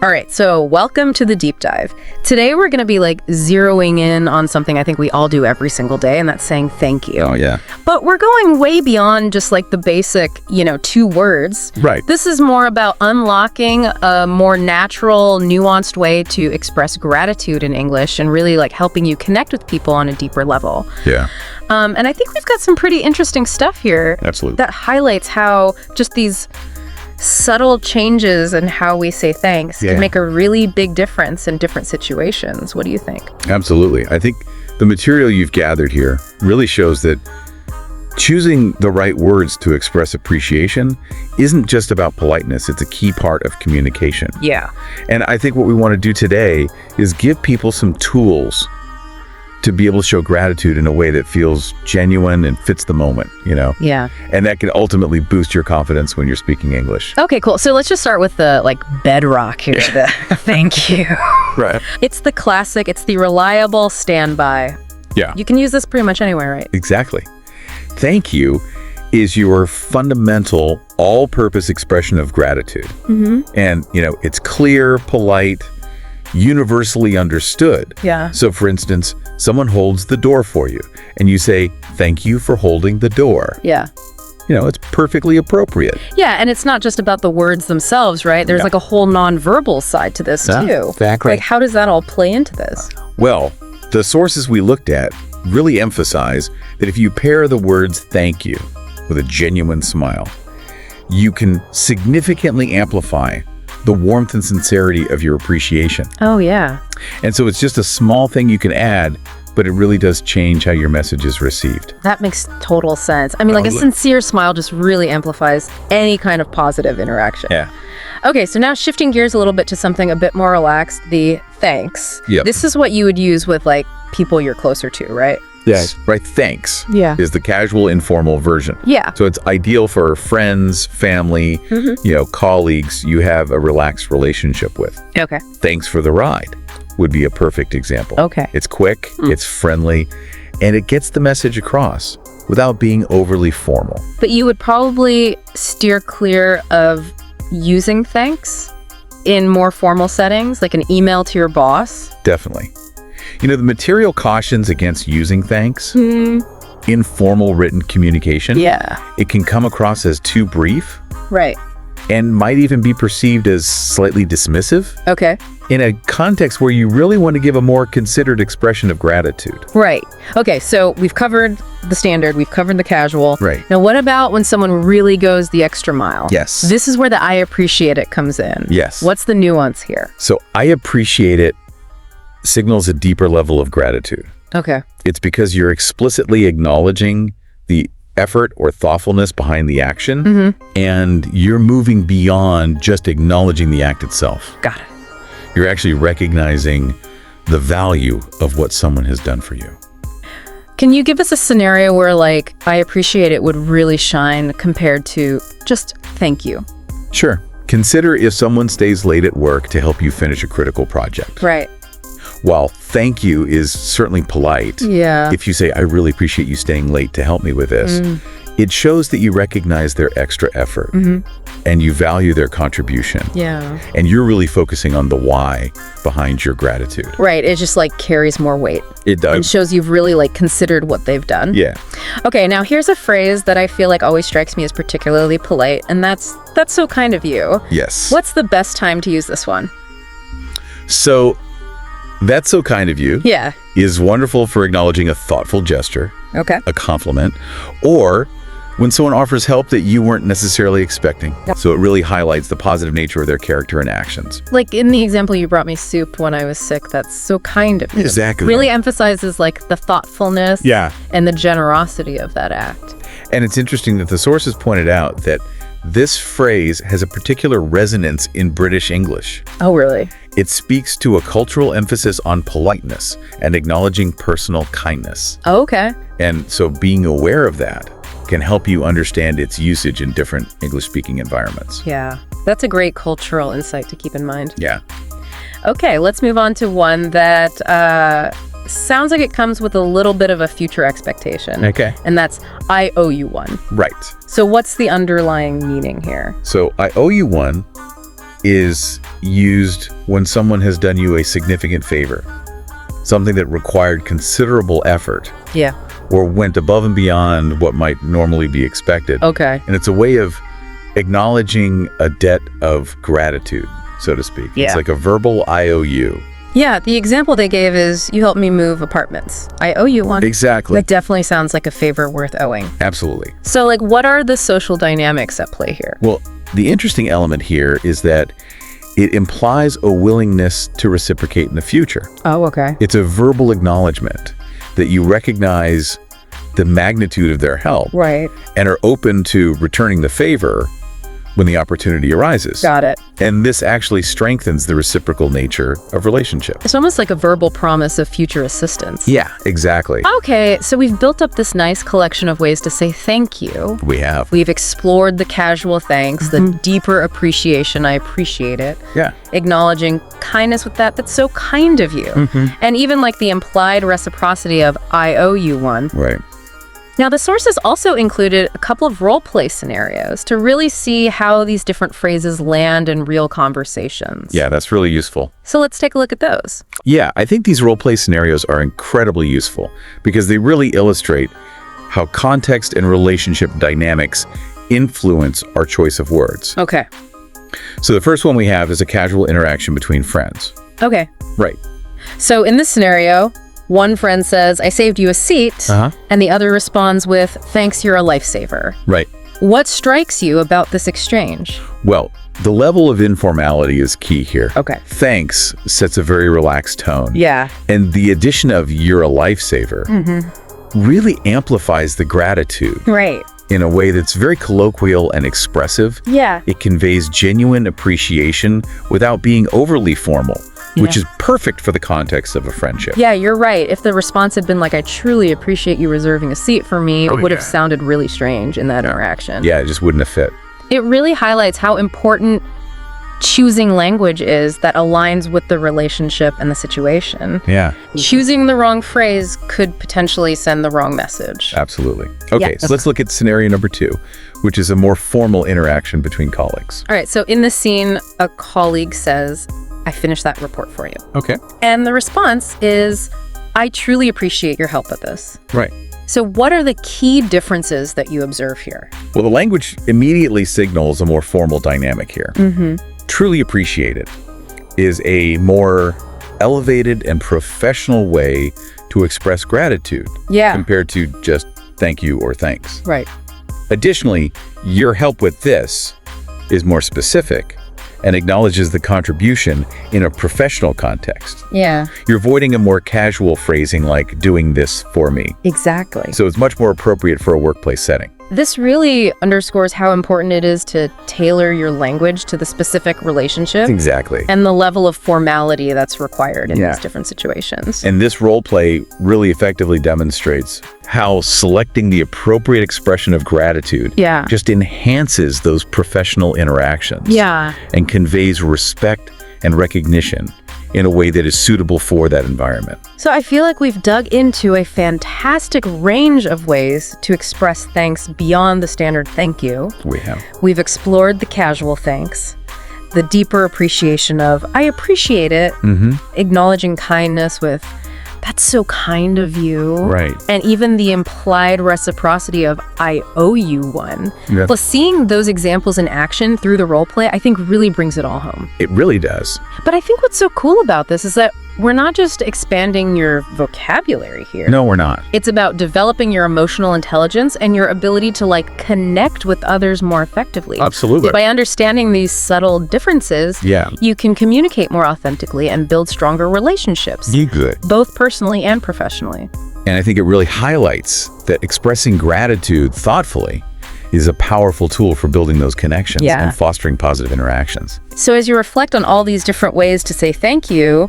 All right, so welcome to the deep dive. Today we're going to be zeroing in on something I think we all do every single day, and that's saying thank you. Oh, yeah. But we're going way beyond just the basic, 2 words. Right. This is more about unlocking a more natural, nuanced way to express gratitude in English and really helping you connect with people on a deeper level. Yeah. And I think we've got some pretty interesting stuff here. Absolutely. That highlights how just these subtle changes in how we say thanks can make a really big difference in different situations. What do you think? Absolutely. I think the material you've gathered here really shows that choosing the right words to express appreciation isn't just about politeness. It's a key part of communication. Yeah. And I think what we want to do today is give people some tools to be able to show gratitude in a way that feels genuine and fits the moment, Yeah. And that can ultimately boost your confidence when you're speaking English. Okay, cool. So let's just start with the bedrock here. The thank you. Right. It's the classic, it's the reliable standby. Yeah. You can use this pretty much anywhere, right? Exactly. Thank you is your fundamental all-purpose expression of gratitude. Mm-hmm. And, it's clear, polite, universally understood. Yeah. So for instance, someone holds the door for you and you say, thank you for holding the door. Yeah. It's perfectly appropriate. Yeah, and it's not just about the words themselves, right? There's a whole nonverbal side to this too. Exactly. How does that all play into this? Well, the sources we looked at really emphasize that if you pair the words thank you with a genuine smile, you can significantly amplify the warmth and sincerity of your appreciation. Oh, yeah. And so it's just a small thing you can add, but it really does change how your message is received. That makes total sense. I mean, a sincere smile just really amplifies any kind of positive interaction. Yeah. Okay, so now shifting gears a little bit to something a bit more relaxed, the thanks. Yep. This is what you would use with people you're closer to, right? Yes. Right. Thanks. Yeah. Is the casual, informal version. Yeah. So it's ideal for friends, family, colleagues you have a relaxed relationship with. Okay. Thanks for the ride would be a perfect example. Okay. It's quick, it's friendly, and it gets the message across without being overly formal. But you would probably steer clear of using thanks in more formal settings, like an email to your boss. Definitely. The material cautions against using thanks in formal written communication. Yeah. It can come across as too brief. Right. And might even be perceived as slightly dismissive. Okay. In a context where you really want to give a more considered expression of gratitude. Right. Okay, so we've covered the standard, we've covered the casual. Right. Now, what about when someone really goes the extra mile? Yes. This is where the I appreciate it comes in. Yes. What's the nuance here? So I appreciate it signals a deeper level of gratitude. Okay. It's because you're explicitly acknowledging the effort or thoughtfulness behind the action, and you're moving beyond just acknowledging the act itself. Got it. You're actually recognizing the value of what someone has done for you. Can you give us a scenario where I appreciate it would really shine compared to just thank you? Sure. Consider if someone stays late at work to help you finish a critical project. Right. While thank you is certainly polite, Yeah. if you say, I really appreciate you staying late to help me with this, it shows that you recognize their extra effort and you value their contribution. Yeah. And you're really focusing on the why behind your gratitude. Right. It just carries more weight. It It does. shows you've really considered what they've done. Yeah. Okay, now here's a phrase that I feel always strikes me as particularly polite, and that's so kind of you. Yes. What's the best time to use this one? So that's so kind of you Yeah. is wonderful for acknowledging a thoughtful gesture, Okay. a compliment, or when someone offers help that you weren't necessarily expecting. So it really highlights the positive nature of their character and actions. Like in the example you brought me soup when I was sick, that's so kind of you. Exactly. Really emphasizes the thoughtfulness Yeah. and the generosity of that act. And it's interesting that the sources pointed out that this phrase has a particular resonance in British English. Oh, really? It speaks to a cultural emphasis on politeness and acknowledging personal kindness. Oh, okay. And so being aware of that can help you understand its usage in different English-speaking environments. Yeah. That's a great cultural insight to keep in mind. Yeah. Okay, let's move on to one that sounds like it comes with a little bit of a future expectation. Okay. And that's, I owe you one. Right. So what's the underlying meaning here? So I owe you one is used when someone has done you a significant favor, something that required considerable effort Yeah. or went above and beyond what might normally be expected. Okay. And it's a way of acknowledging a debt of gratitude, so to speak. Yeah. It's like a verbal IOU. Yeah, the example they gave is, you helped me move apartments. I owe you one. Exactly. That definitely sounds like a favor worth owing. Absolutely. So, like, what are the social dynamics at play here? Well, the interesting element here is that it implies a willingness to reciprocate in the future. Oh, okay. It's a verbal acknowledgement that you recognize the magnitude of their help Right. and are open to returning the favor when the opportunity arises. Got it. And this actually strengthens the reciprocal nature of relationship. It's almost like a verbal promise of future assistance. Yeah, exactly. Okay, so we've built up this nice collection of ways to say thank you. We have. We've explored the casual thanks, the deeper appreciation, I appreciate it. Yeah. Acknowledging kindness with that's so kind of you. And even like the implied reciprocity of, I owe you one. Right. Now, the sources also included a couple of role play scenarios to really see how these different phrases land in real conversations. Yeah, that's really useful. So let's take a look at those. Yeah, I think these role play scenarios are incredibly useful because they really illustrate how context and relationship dynamics influence our choice of words. Okay. So the first one we have is a casual interaction between friends. Okay. Right. So in this scenario, one friend says, I saved you a seat, and the other responds with, thanks, you're a lifesaver. Right. What strikes you about this exchange? Well, the level of informality is key here. Okay. Thanks sets a very relaxed tone. Yeah. And the addition of you're a lifesaver really amplifies the gratitude Right. in a way that's very colloquial and expressive. Yeah. It conveys genuine appreciation without being overly formal, which is perfect for the context of a friendship. Yeah, you're right. If the response had been like, I truly appreciate you reserving a seat for me, it would have sounded really strange in that interaction. Yeah, it just wouldn't have fit. It really highlights how important choosing language is that aligns with the relationship and the situation. Yeah, Choosing the wrong phrase could potentially send the wrong message. absolutely. Okay, Yeah. so let's look at scenario number 2, which is a more formal interaction between colleagues. All right, so in this scene, a colleague says, I finished that report for you. Okay. And the response is, I truly appreciate your help with this. Right. So what are the key differences that you observe here? Well, the language immediately signals a more formal dynamic here. Truly appreciated is a more elevated and professional way to express gratitude compared to just thank you or thanks. Right. Additionally, your help with this is more specific and acknowledges the contribution in a professional context. Yeah. You're avoiding a more casual phrasing like doing this for me. Exactly. So it's much more appropriate for a workplace setting. This really underscores how important it is to tailor your language to the specific relationship Exactly. and the level of formality that's required in Yeah. these different situations. And this role play really effectively demonstrates how selecting the appropriate expression of gratitude Yeah. just enhances those professional interactions Yeah. and conveys respect and recognition in a way that is suitable for that environment. So I feel like we've dug into a fantastic range of ways to express thanks beyond the standard thank you. We have. We've explored the casual thanks, the deeper appreciation of I appreciate it, acknowledging kindness with that's so kind of you. Right. And even the implied reciprocity of I owe you one. Yeah. Plus, seeing those examples in action through the role play, I think really brings it all home. It really does. But I think what's so cool about this is that we're not just expanding your vocabulary here. No, we're not. It's about developing your emotional intelligence and your ability to connect with others more effectively. Absolutely. By understanding these subtle differences, Yeah. you can communicate more authentically and build stronger relationships, You good. both personally and professionally. And I think it really highlights that expressing gratitude thoughtfully is a powerful tool for building those connections and fostering positive interactions. So as you reflect on all these different ways to say thank you,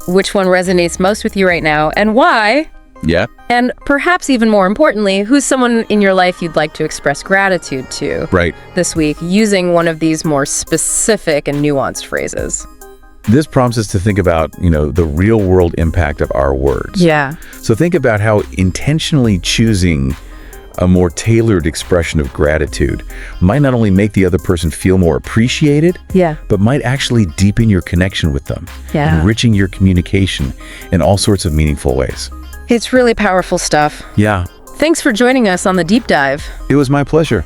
which one resonates most with you right now and why? Yeah. And perhaps even more importantly, who's someone in your life you'd like to express gratitude to Right. this week using one of these more specific and nuanced phrases? This prompts us to think about, the real world impact of our words. Yeah. So think about how intentionally choosing a more tailored expression of gratitude might not only make the other person feel more appreciated, Yeah. but might actually deepen your connection with them, Yeah. enriching your communication in all sorts of meaningful ways. It's really powerful stuff. Yeah, Thanks for joining us on the deep dive. it was my pleasure.